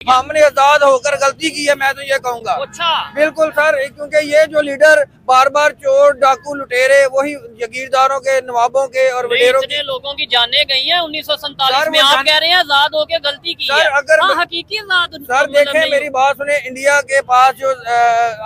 किया? हमने आजाद होकर गलती की है, मैं तो ये कहूँगा। अच्छा, बिल्कुल सर, क्योंकि ये जो लीडर बार बार चोर डाकू लुटेरे वही जगीरदारों के, नवाबों के और वडेरों इतने लोगों की जानें गई हैं 1947 सर, में, आप कह रहे हैं आजाद होके गलती की सर, है। अगर हाँ, हकीकी आजाद सर देखें, मेरी बात सुने, इंडिया के पास जो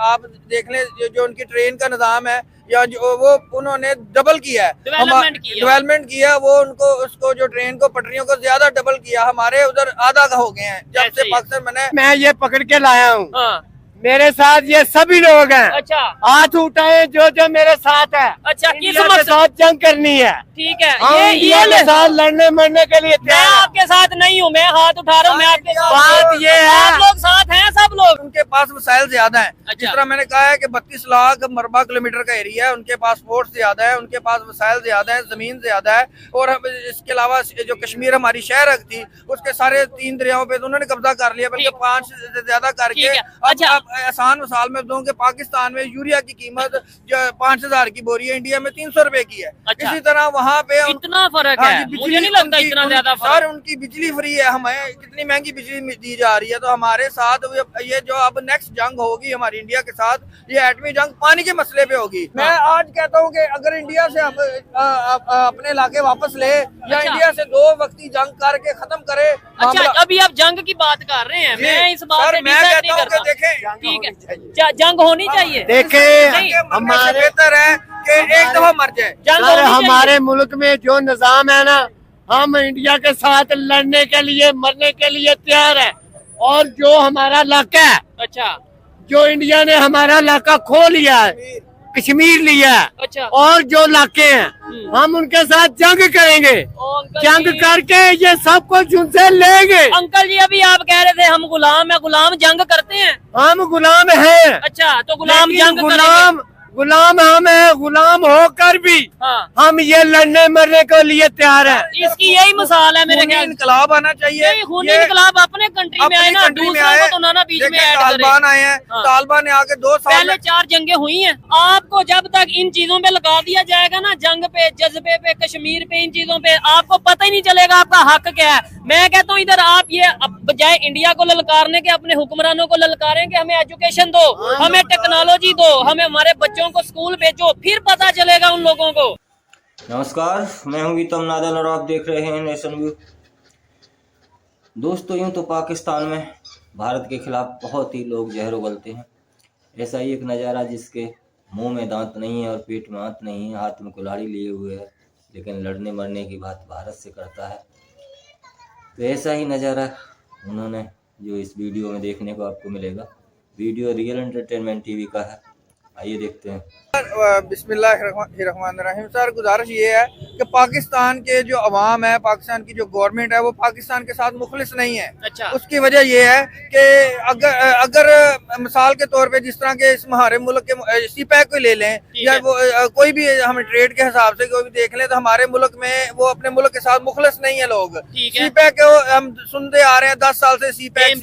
आप देख लें जो उनकी ट्रेन का निजाम है या जो वो उन्होंने डबल किया है, डेवलपमेंट किया, वो उनको उसको जो ट्रेन को पटरियों को ज्यादा डबल किया। हमारे उधर आधा का हो गए हैं जब से पाकिस्तान मैं ये पकड़ के लाया हूँ। हाँ। मेरे साथ ये सभी लोग हैं। अच्छा, हाथ उठाए जो मेरे साथ है। अच्छा, किस के साथ जंग करनी है। ठीक है, ये साथ लड़ने मरने के लिए मैं आपके साथ नहीं हूँ, मैं हाथ उठा रहा हूँ, मैं आपके साथ। बात ये है, आप लोग साथ हैं, सब लोग। उनके पास वसाइल ज्यादा हैं। अच्छा। जिस तरह मैंने कहा है कि 32 लाख मरबा किलोमीटर का एरिया है, उनके पास फोर्स ज्यादा है, उनके पास वसाइल ज्यादा है, जमीन ज्यादा है। और इसके अलावा जो कश्मीर हमारी शहर थी, उसके सारे 3 दरियाओं पे तो उन्होंने कब्जा कर लिया, बल्कि 5 से ज्यादा करके। अच्छा, आसान मिसाल में दूं कि पाकिस्तान में यूरिया की कीमत जो 5000 की बोरी है, इंडिया में 300 रुपए की है। अच्छा। इसी तरह वहाँ पे इतना फर्क है, मुझे नहीं लगता इतना ज्यादा फर्क। सर उनकी बिजली फ्री है, हमें कितनी महंगी बिजली दी जा रही है। तो हमारे साथ ये जो अब नेक्स्ट जंग होगी हमारी इंडिया के साथ, ये एटमी जंग पानी के मसले पे होगी। मैं आज कहता हूँ कि अगर इंडिया से अपने इलाके वापस ले या इंडिया से 2 वक्ती जंग करके खत्म करे। अच्छा, अभी आप जंग की बात कर रहे हैं, मैं इस बात पे डिसाइड नहीं करता। ठीक है, जंग होनी चाहिए। देखें, हमारे बेहतर है कि एक दफा मर जाए। हमारे मुल्क में जो निजाम है ना, हम इंडिया के साथ लड़ने के लिए, मरने के लिए तैयार है। और जो हमारा इलाका है, अच्छा, जो इंडिया ने हमारा इलाका खो लिया है, कश्मीर लिया है, अच्छा, और जो इलाके हैं, हम उनके साथ जंग करेंगे। जंग करके ये सब कुछ उनसे लेंगे। अंकल जी, अभी आप कह रहे थे हम गुलाम है, गुलाम जंग करते हैं। हम गुलाम हैं। अच्छा, तो गुलाम जंग गुलाम हम है, गुलाम होकर भी हम ये लड़ने मरने के लिए तैयार है। इसकी यही मिसाल है मेरे ख्याल। इनकलाब आना चाहिए। इनकलाब अपने कंट्री में आए ना, दूसरों को तो ना बीच में ऐड करे। तालिबान आए हैं, तालिबान ने आके 2 साल पहले 4 जंगें हुई हैं। आपको जब तक इन चीजों पे लगा दिया जाएगा ना, जंग पे, जज्बे पे, कश्मीर पे, इन चीजों पे, आपको पता ही नहीं चलेगा आपका हक क्या है। मैं कहता हूँ इधर आप ये बजाय इंडिया को ललकारने के अपने हुक्मरानों को ललकारें कि हमें एजुकेशन दो, हमें टेक्नोलॉजी दो, हमें हमारे बच्चों को स्कूल भेजो, फिर पता चलेगा उन लोगों को। नमस्कार, मैं हूं गीतम नादल और आप देख रहे हैं नेशन व्यू। दोस्तों, यूं तो पाकिस्तान में भारत के खिलाफ बहुत ही लोग जहर उगलते हैं। ऐसा ही एक नज़ारा जिसके मुंह में दांत नहीं है और पेट में आंत नहीं है, हाथ में कुल्हाड़ी लिए हुए है, लेकिन लड़ने मरने की बात भारत से करता है। तो ऐसा ही नज़ारा उन्होंने जो इस वीडियो में देखने को आपको मिलेगा। वीडियो रियल एंटरटेनमेंट टीवी का है, आइए देखते हैं। बिस्मिल्लाहिर्रहमानिर्रहीम। सर, गुजारिश ये है कि पाकिस्तान के जो अवाम है, पाकिस्तान की जो गवर्नमेंट है, वो पाकिस्तान के साथ मुखलिस नहीं है। अच्छा। उसकी वजह ये है कि अगर मिसाल के तौर पे जिस तरह के इस हमारे मुल्क के सीपैक को ले लें या वो कोई भी हम ट्रेड के हिसाब से कोई भी देख लें, तो हमारे मुल्क में वो अपने मुल्क के साथ मुखलिस नहीं है लोग। सीपैक को हम सुनते आ रहे हैं 10 साल से, सीपैक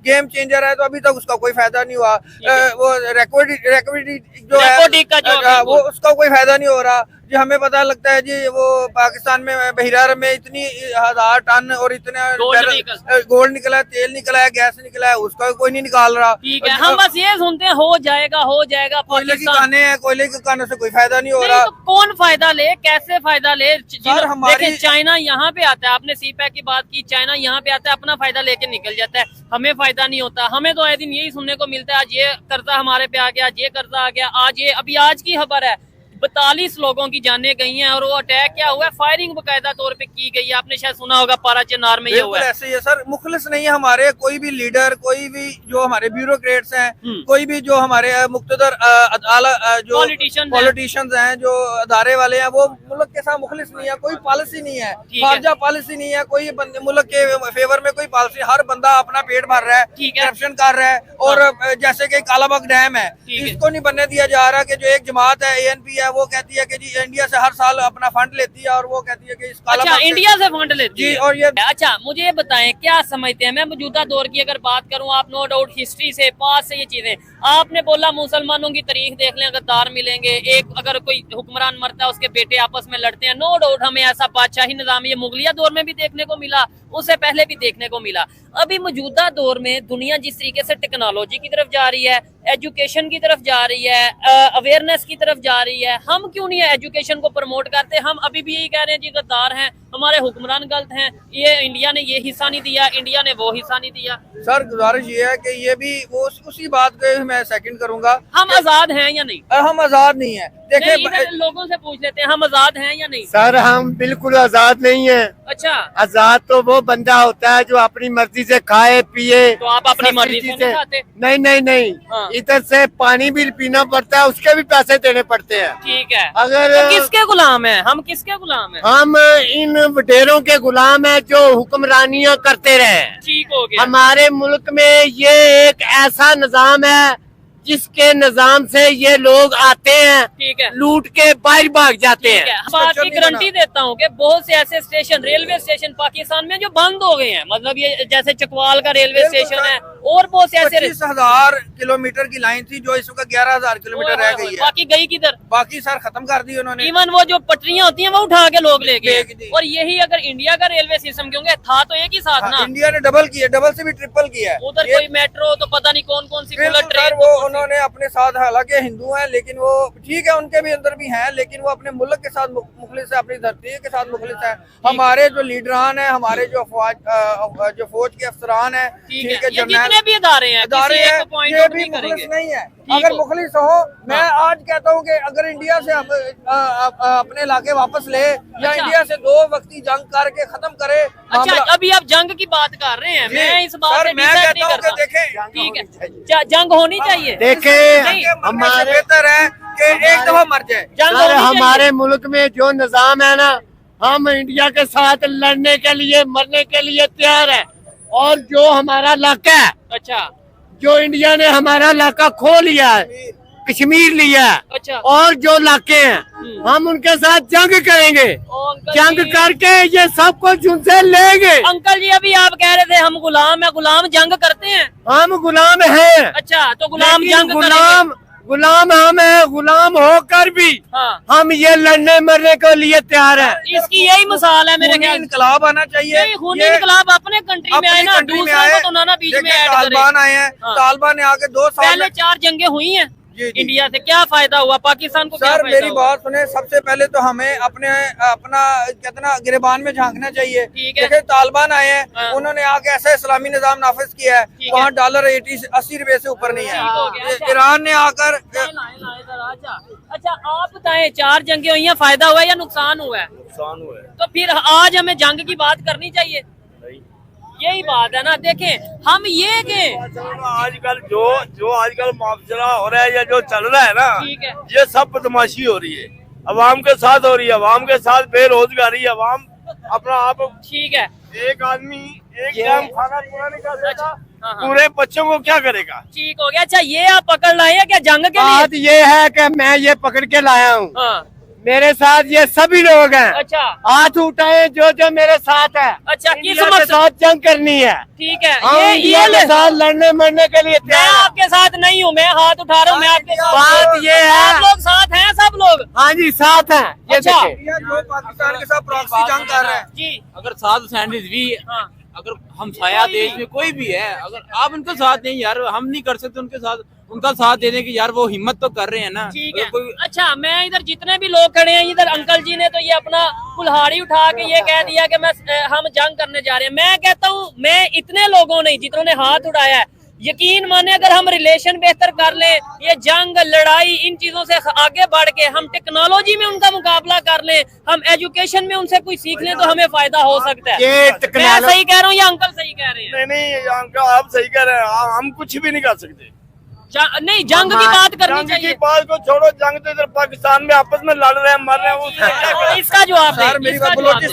गेम चेंजर है, तो अभी तक उसका कोई फायदा नहीं हुआ। वो रिकवरी जो है वो उसका कोई फायदा नहीं हो रहा। जी, हमें पता लगता है जी, वो पाकिस्तान में बहिरार में इतनी 1000 टन और इतने गोल्ड निकला है, तेल निकला है, गैस निकला है, उसका कोई नहीं निकाल रहा। ठीक है, हम बस ये सुनते हैं हो जाएगा, हो जाएगा। कोयले की खाने हैं, कोयले के खाने से कोई फायदा नहीं हो रहा। तो कौन फायदा ले, कैसे फायदा ले? देखिए, चाइना यहाँ पे आता है, आपने सीपैक की बात की, चाइना यहाँ पे आता है, अपना फायदा लेके निकल जाता है, हमें फायदा नहीं होता। हमें तो आए दिन यही सुनने को मिलता है, आज ये कर्जा हमारे पे आ गया, आज ये कर्जा आ गया, आज ये, अभी आज की खबर है 42 लोगों की जानें गई हैं और वो अटैक क्या हुआ है, फायरिंग बकायदा तौर पे की गई है। आपने शायद सुना होगा, पारा चनार में ये हुआ है। ऐसे ही है सर, मुखलिस नहीं है हमारे कोई भी लीडर, कोई भी जो हमारे ब्यूरोक्रेट्स हैं, कोई भी जो हमारे मुक्तदर जो पॉलिटिशियंस हैं, जो अदारे वाले हैं, वो मुल्क के साथ मुखलिस नहीं है। कोई पॉलिसी नहीं है, खारजा पॉलिसी नहीं है, कोई मुल्क के फेवर में कोई पॉलिसी। हर बंदा अपना पेट भर रहा है, करप्शन कर रहा है। और जैसे कि कालाबाग डैम है, इसको नहीं बनने दिया जा रहा। कि जो एक जमात है ANP है, वो कहती है कि जी इंडिया से हर साल अपना फंड लेती है, और वो कहती है कि इस अच्छा, इंडिया से फंड लेती है। और ये अच्छा, मुझे ये बताएं, क्या समझते हैं? मैं मौजूदा दौर की अगर बात करूं, आप नो डाउट हिस्ट्री से, पास से ये चीजें आपने बोला, मुसलमानों की तारीख देख लें, गद्दार मिलेंगे। एक अगर कोई हुक्मरान मरता है, उसके बेटे आपस में लड़ते हैं। नो डाउट हमें ऐसा बादशाही निजाम ये मुगलिया दौर में भी देखने को मिला, उससे पहले भी देखने को मिला। अभी मौजूदा दौर में दुनिया जिस तरीके से टेक्नोलॉजी की तरफ जा रही है, एजुकेशन की तरफ जा रही है, अवेयरनेस की तरफ जा रही है, हम क्यों नहीं एजुकेशन को प्रमोट करते? हम अभी भी यही कह रहे हैं जी गद्दार हैं, हमारे हुक्मरान गलत हैं, ये इंडिया ने ये हिस्सा नहीं दिया, इंडिया ने वो हिस्सा नहीं दिया। सर गुजारिश ये है कि ये भी वो उसी बात को मैं सेकंड करूंगा, हम आजाद हैं या नहीं? हम आजाद नहीं है। देखिए लोगों से पूछ लेते हैं हम आजाद हैं या नहीं। सर हम बिल्कुल आजाद नहीं है। अच्छा, आजाद तो वो बंदा होता है जो अपनी मर्जी से खाए पिए। तो आप अपनी मर्जी से नहीं खाते? नहीं नहीं नहीं, हाँ। इधर से पानी भी पीना पड़ता है, उसके भी पैसे देने पड़ते हैं। ठीक है, अगर तो किसके गुलाम है हम? किसके गुलाम है हम? इन वडेरों के गुलाम है जो हुक्मरानियां करते रहे। ठीक हो गया। हमारे मुल्क में ये एक ऐसा निजाम है जिसके निजाम से ये लोग आते हैं, ठीक है, लूट के बाहर भाग जाते ठीक है। हैं। बात की गारंटी देता हूँ कि बहुत से ऐसे स्टेशन, रेलवे स्टेशन पाकिस्तान में जो बंद हो गए हैं, मतलब ये जैसे चकवाल का रेलवे स्टेशन है और बहुत से ऐसे 25,000 किलोमीटर की लाइन थी जो इस वक्त 11,000 किलोमीटर रह गई है। बाकी गई किधर? बाकी सर खत्म कर दी उन्होंने। इवन वो जो पटरियां होती हैं वो उठा के लोग ले गए। दी। और यही अगर इंडिया का रेलवे सिस्टम क्योंकि था तो एक ही साथ ना, इंडिया ने डबल किया, डबल से भी ट्रिपल किया है। उधर कोई मेट्रो तो पता नहीं कौन कौन सी बुलेट ट्रेन। वो उन्होंने अपने साथ, हालांकि हिंदू हैं लेकिन वो ठीक है, उनके भी अंदर भी हैं, लेकिन वो अपने मुल्क के साथ मुखलिस है, अपनी धरती के साथ मुखलिस है। हमारे जो लीडरान है, हमारे जो फौज के अफसरान है, ठीक है, जितने भी इदारे हैं, किसी एक को पॉइंट ये आउट भी नहीं करेंगे। मुखलिस नहीं है। अगर मुखलिस हो, मैं आज कहता हूँ कि अगर इंडिया से अपने इलाके वापस ले या इंडिया से 2 वक्ती जंग करके खत्म करे। अच्छा, अभी आप जंग की बात कर रहे हैं, मैं इस बात से मैं डिसाइड कहता नहीं हूँ कि करता। देखें, ठीक है, जंग होनी चाहिए। देखें हमारे बेहतर है कि एक दफा मर जाए। जंग सर, होनी हमारे चाहिए। मुल्क में जो निजाम है ना, हम इंडिया के साथ लड़ने के लिए, मरने के लिए तैयार है। और जो हमारा इलाका है, अच्छा, जो इंडिया ने हमारा इलाका खो लिया है, कश्मीर लिया है, अच्छा, और जो इलाके हैं हम उनके साथ जंग करेंगे। जंग करके ये सब कुछ उनसे लेंगे। अंकल जी अभी आप कह रहे थे हम गुलाम है, गुलाम जंग करते हैं। हम गुलाम हैं। अच्छा, तो गुलाम लेकिन जंग गुलाम हम है, गुलाम होकर भी हाँ। हम ये लड़ने मरने के लिए तैयार है। इसकी यही मिसाल है मेरे ख्याल। इनकलाब आना चाहिए। खूनी इनकलाब अपने कंट्री में आए ना, दूसरा को तो ना बीच में ऐड करे। तालिबान आए हैं, तालिबान ने आके 2 साल पहले 4 जंगें हुई हैं जी। इंडिया से, क्या फायदा हुआ? पाकिस्तान को क्या सर फायदा मेरी हुआ? बात सुने, सबसे पहले तो हमें अपना कितना गिरबान में झांकना चाहिए। ठीक है। देखिए तालिबान आए हैं, हाँ। उन्होंने आके ऐसा इस्लामी निजाम नाफिज किया है, ठीक वहाँ $80 80 रुपए से ऊपर नहीं ठीक हो गया। है। अच्छा। ईरान ने आकर अच्छा आप बताएं, 4 जंगें हुई हैं, फायदा हुआ है या नुकसान हुआ है? नुकसान हुआ है। तो फिर आज हमें जंग की बात करनी चाहिए। यही बात है ना। देखें हम ये के आजकल जो आजकल मुआवजा हो रहा है या जो चल रहा है ना, ठीक है, ये सब बदमाशी हो रही है, अवाम के साथ हो रही है, अवाम के साथ बेरोजगारी, अवाम अपना आप, ठीक है, एक आदमी एक टाइम खाना पूरा नहीं कर सकता, हाँ, हाँ। पूरे बच्चों को क्या करेगा? ठीक हो गया। अच्छा ये आप पकड़ लाए हैं क्या जंग के बात लिए? ये है कि मैं ये पकड़ के लाया हूँ। हाँ, मेरे साथ ये सभी लोग हैं। अच्छा, हाथ उठाए जो मेरे साथ है। अच्छा, किस इंडिया के मकसद? साथ जंग करनी है। ठीक है, हम इंडिया के साथ लड़ने मरने के लिए मैं तैयार हैं। आपके साथ नहीं हूँ, मैं हाथ उठा रहा हूँ, मैं आपके साथ। बात ये है, आप लोग साथ हैं, सब लोग। हाँ जी साथ हैं। ये अच्छा। देखिए, जो पाकिस्तान के साथ प्रॉक्सी जंग कर रहे हैं। जी, अगर साथ सैंडविच भी, हाँ, अगर हम साया देश में कोई भी है, अगर आप उनके साथ नहीं यार, हम नहीं कर सकते उनके साथ, उनका साथ देने की यार वो हिम्मत तो कर रहे हैं ना। ठीक है। कोई अच्छा मैं इधर जितने भी लोग खड़े हैं, इधर अंकल जी ने तो ये अपना कुल्हाड़ी उठा के ये कह दिया कि हम जंग करने जा रहे हैं। मैं कहता हूँ, मैं इतने लोगों ने जिन्होंने हाथ उठाया है, यकीन माने अगर हम रिलेशन बेहतर कर लें, ये जंग लड़ाई इन चीजों से आगे बढ़ के हम टेक्नोलॉजी में उनका मुकाबला कर लें, हम एजुकेशन में उनसे कुछ सीख लें, तो हमें फायदा हो सकता है। ये मैं टेक्नोलॉजी सही कह रहा हूँ या अंकल सही कह रहे हैं? नहीं अंकल आप सही कह रहे हैं, हम कुछ भी नहीं कर सकते। नहीं, जंग की बात करनी जंग की चाहिए। बात को छोड़ो, जंग तो इधर पाकिस्तान में आपस में लड़ रहे हैं, मर रहे हैं, उसका क्या करें? इसका जवाब सर दें, मेरी इसका बात, जवाब दें।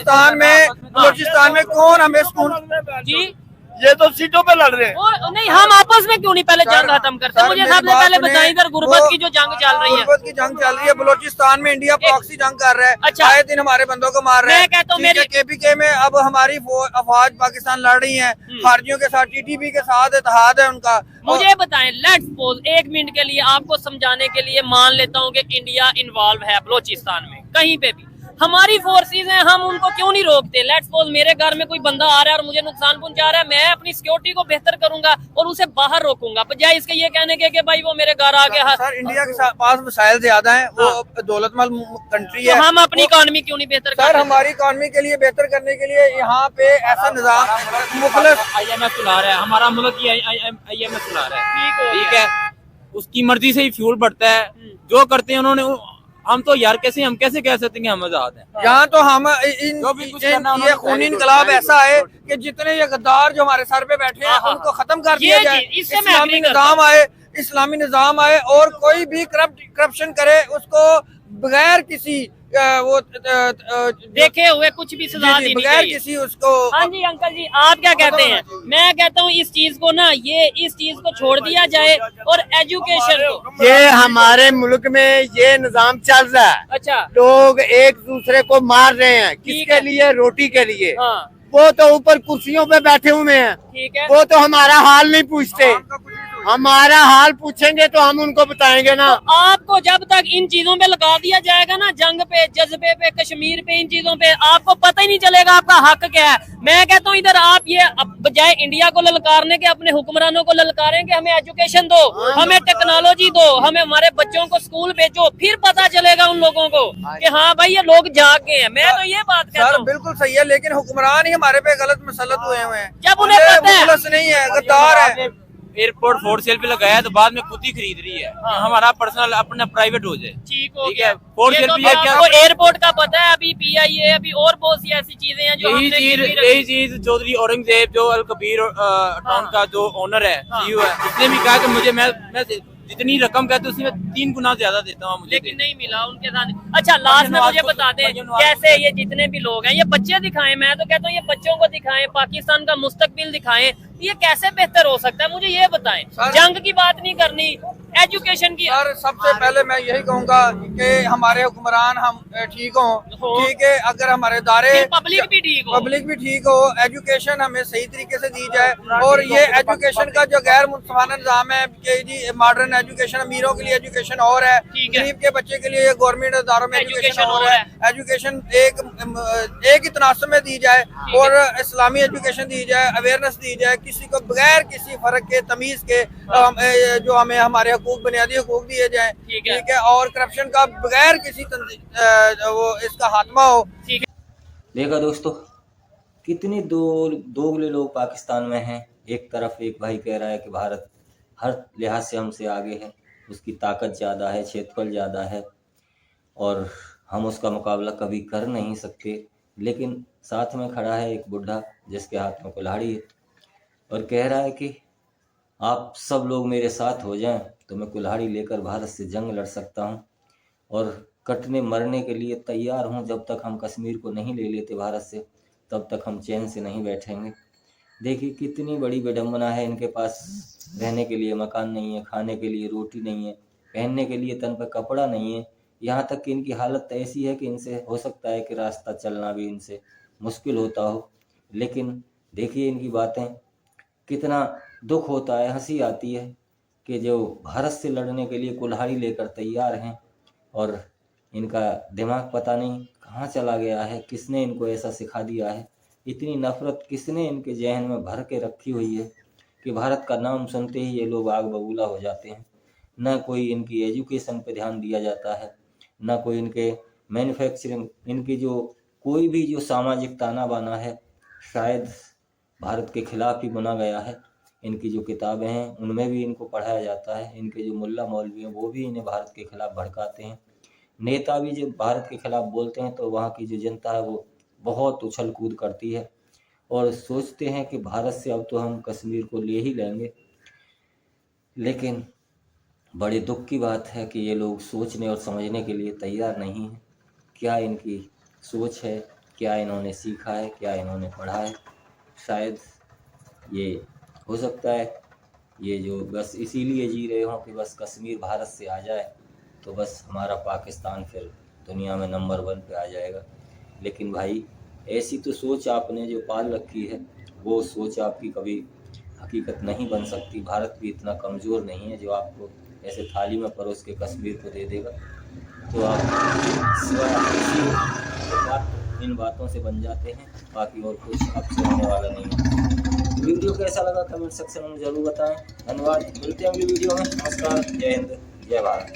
बलोचिस्तान में कौन हमें सुकून? जी, ये तो सीटों पे लड़ रहे हैं। और नहीं, हम आपस में क्यों नहीं पहले जंग खत्म करते? सर, मुझे मेरी सबसे बात पहले सुनिए, बताएं, इधर गुर्बत की जो जंग चल रही है। गुर्बत की जंग चल रही है बलोचिस्तान में, इंडिया प्रॉक्सी जंग कर रहा है। अच्छा। आए दिन हमारे बंदों को मार रहा है। मैं कहता हूँ मेरी KPK में अब हमारी अफवाज पाकिस्तान लड़ रही है, खारजियों के साथ, TTP के साथ इत्तेहाद है उनका। मुझे बताएं, लेट्स सपोज 1 मिनट के लिए आपको समझाने के लिए मान लेता हूँ कि इंडिया इन्वॉल्व है बलोचिस्तान में, कहीं पे भी हमारी फोर्सेज हैं, हम उनको क्यों नहीं रोकते? लेट्स सपोज मेरे घर में कोई बंदा आ रहा है और मुझे नुकसान पहुंचा रहा है, मैं अपनी सिक्योरिटी को बेहतर करूंगा और उसे बाहर रोकूंगा, बजाय इसके ये कहने के कि भाई वो मेरे घर आ गया। सर इंडिया के पास वसाइल ज्यादा हैं, वो दौलतमंद कंट्री है, तो हम अपनी इकोनॉमी क्यों नहीं बेहतर सर कर? हमारी इकोनॉमी के लिए बेहतर करने के लिए यहाँ पे ऐसा निजाम मुखलस IMF चला रहा है, हमारा मुल्क ही IMF चला रहा है, ठीक है, उसकी मर्जी से ही फ्यूल बढ़ता है, जो करते हैं उन्होंने। हम तो यार हम कैसे कह सकते हैं कि हम आजाद हैं? यहाँ तो हम जो भी कुछ करना ये उन्होंने खूनी पहले इनकलाब सोचा है। ऐसा है कि जितने ये गद्दार जो हमारे सर पे बैठे हैं उनको खत्म कर दिया ये जाए, चीज़, इससे मैं agree करता इस्लामी निजाम आए और कोई भी करप्शन करे उसको बगैर किसी देखे हुए कुछ भी सजा देनी बगैर चाहिए। किसी उसको। हाँ जी अंकल जी, आप क्या कहते हैं? मैं कहता हूँ इस चीज को ना, इस चीज को छोड़ दिया जाए और एजुकेशन को। ये हमारे मुल्क में ये निजाम चल रहा है, अच्छा, लोग एक दूसरे को मार रहे हैं, ठीक किसके है। लिए? रोटी के लिए। हाँ वो तो ऊपर कुर्सियों पे बैठे हुए हैं, ठीक है। वो तो हमारा हाल नहीं पूछते, हमारा हाल पूछेंगे तो हम उनको बताएंगे ना। तो आपको जब तक इन चीजों पे लगा दिया जाएगा ना, जंग पे, जज्बे पे, कश्मीर पे, इन चीजों पे, आपको पता ही नहीं चलेगा आपका हक क्या है। मैं कहता हूँ इधर आप ये बजाय इंडिया को ललकारने के अपने हुक्मरानों को ललकारें कि हमें एजुकेशन दो, हमें टेक्नोलॉजी दो, हमें हमारे बच्चों को स्कूल भेजो, फिर पता चलेगा उन लोगों को कि हाँ भाई ये लोग जाग गए हैं। मैं तो ये बात कहता सर हूँ। बिल्कुल सही है, लेकिन हुक्मरान ही हमारे पे गलत मसलत हुए हैं। जब उन्हें पता है- मुखलस नहीं है, गद्दार है। एयरपोर्ट फोर सेल पे लगाया तो बाद में खुद ही खरीद रही है, हमारा पर्सनल अपना प्राइवेट हो जाए, ठीक हो ठीक गया। है। फोर ये सेल तो भी है क्या? आपको एयरपोर्ट का पता है, अभी PIA, अभी और बहुत सी ऐसी चीजें हैं जो हमने गिरवी रखी। यही चीज चौधरी औरंगजेब जो अल कबीर टाउन का जो ओनर है, CEO है, उसने भी कहा कि मुझे मैं जितनी रकम कहते उसमें 3 गुना ज्यादा देता हूँ, मुझे लेकिन नहीं मिला उनके साथ। अच्छा लास्ट में मुझे बता दें, कैसे ये जितने भी लोग हैं, ये बच्चे दिखाएं, मैं तो कहता हूँ ये बच्चों को दिखाएं, पाकिस्तान का मुस्तकबिल दिखाएं, ये कैसे बेहतर हो सकता है मुझे ये बताएं। जंग की बात नहीं करनी, एजुकेशन की। सर सबसे पहले मैं यही कहूँगा कि हमारे हुक्मरान हम ठीक हों, ठीक है, अगर हमारे इदारे पब्लिक भी ठीक हो, एजुकेशन हमें सही तरीके से दी जाए। और ये एजुकेशन का जो गैर मुल्ज़माना निज़ाम है कि जी मॉडर्न एजुकेशन, अमीरों के लिए एजुकेशन और है, गरीब के बच्चे के लिए गवर्नमेंट इदारों में एजुकेशन और है। एजुकेशन एक ही तनासब में दी जाए और इस्लामी एजुकेशन दी जाए, अवेयरनेस दी जाए, किसी को बगैर किसी फर्क के, तमीज के जो हमें हमारे हकूक, बुनियादी हकूक दिए जाए, ठीक है, और करप्शन का बगैर किसी वो इसका खात्मा हो। देखा दोस्तों, कितने दोगले लोग पाकिस्तान में हैं। एक तरफ एक भाई कह रहा है कि भारत हर लिहाज से हमसे आगे है, उसकी ताकत ज़्यादा है, क्षेत्रफल ज़्यादा है और हम उसका मुकाबला कभी कर नहीं सकते। लेकिन साथ में खड़ा है एक बुढ़ा जिसके हाथ में कुल्हाड़ी है और कह रहा है कि आप सब लोग मेरे साथ हो जाएं तो मैं कुल्हाड़ी लेकर भारत से जंग लड़ सकता हूं और कटने मरने के लिए तैयार हूं। जब तक हम कश्मीर को नहीं ले लेते भारत से, तब तक हम चैन से नहीं बैठेंगे। देखिए कितनी बड़ी विडम्बना है, इनके पास रहने के लिए मकान नहीं है, खाने के लिए रोटी नहीं है, पहनने के लिए तन पर कपड़ा नहीं है। यहाँ तक कि इनकी हालत ऐसी है कि इनसे हो सकता है कि रास्ता चलना भी इनसे मुश्किल होता हो। लेकिन देखिए इनकी बातें, कितना दुख होता है, हंसी आती है कि जो भारत से लड़ने के लिए कुल्हाड़ी लेकर तैयार हैं और इनका दिमाग पता नहीं कहाँ चला गया है, किसने इनको ऐसा सिखा दिया है। इतनी नफरत किसने इनके जहन में भर के रखी हुई है कि भारत का नाम सुनते ही ये लोग आग बबूला हो जाते हैं। ना कोई इनकी एजुकेशन पे ध्यान दिया जाता है, ना कोई इनके मैन्युफैक्चरिंग, इनकी जो कोई भी जो सामाजिक ताना बाना है शायद भारत के खिलाफ ही बना गया है। इनकी जो किताबें हैं उनमें भी इनको पढ़ाया जाता है। इनके जो मुल्ला मौलवी हैं वो भी इन्हें भारत के खिलाफ भड़काते हैं। नेता भी जब भारत के खिलाफ बोलते हैं तो वहाँ की जो जनता है वो बहुत उछल कूद करती है और सोचते हैं कि भारत से अब तो हम कश्मीर को ले ही लेंगे। लेकिन बड़े दुख की बात है कि ये लोग सोचने और समझने के लिए तैयार नहीं हैं। क्या इनकी सोच है, क्या इन्होंने सीखा है, क्या इन्होंने पढ़ा है। शायद ये हो सकता है ये जो बस इसीलिए जी रहे हों कि बस कश्मीर भारत से आ जाए तो बस हमारा पाकिस्तान फिर दुनिया में नंबर 1 पे आ जाएगा। लेकिन भाई ऐसी तो सोच आपने जो पाल रखी है वो सोच आपकी कभी हकीकत नहीं बन सकती। भारत भी इतना कमज़ोर नहीं है जो आपको ऐसे थाली में परोस के कश्मीर को दे देगा। तो आप इन बातों से बन जाते हैं, बाकी और कुछ आपसे होने वाला नहीं है। वीडियो कैसा लगा कमेंट सेक्शन में जरूर बताएं। धन्यवाद, मिलते हैं अगली वीडियो में। नमस्कार, जय हिंद, जय भारत।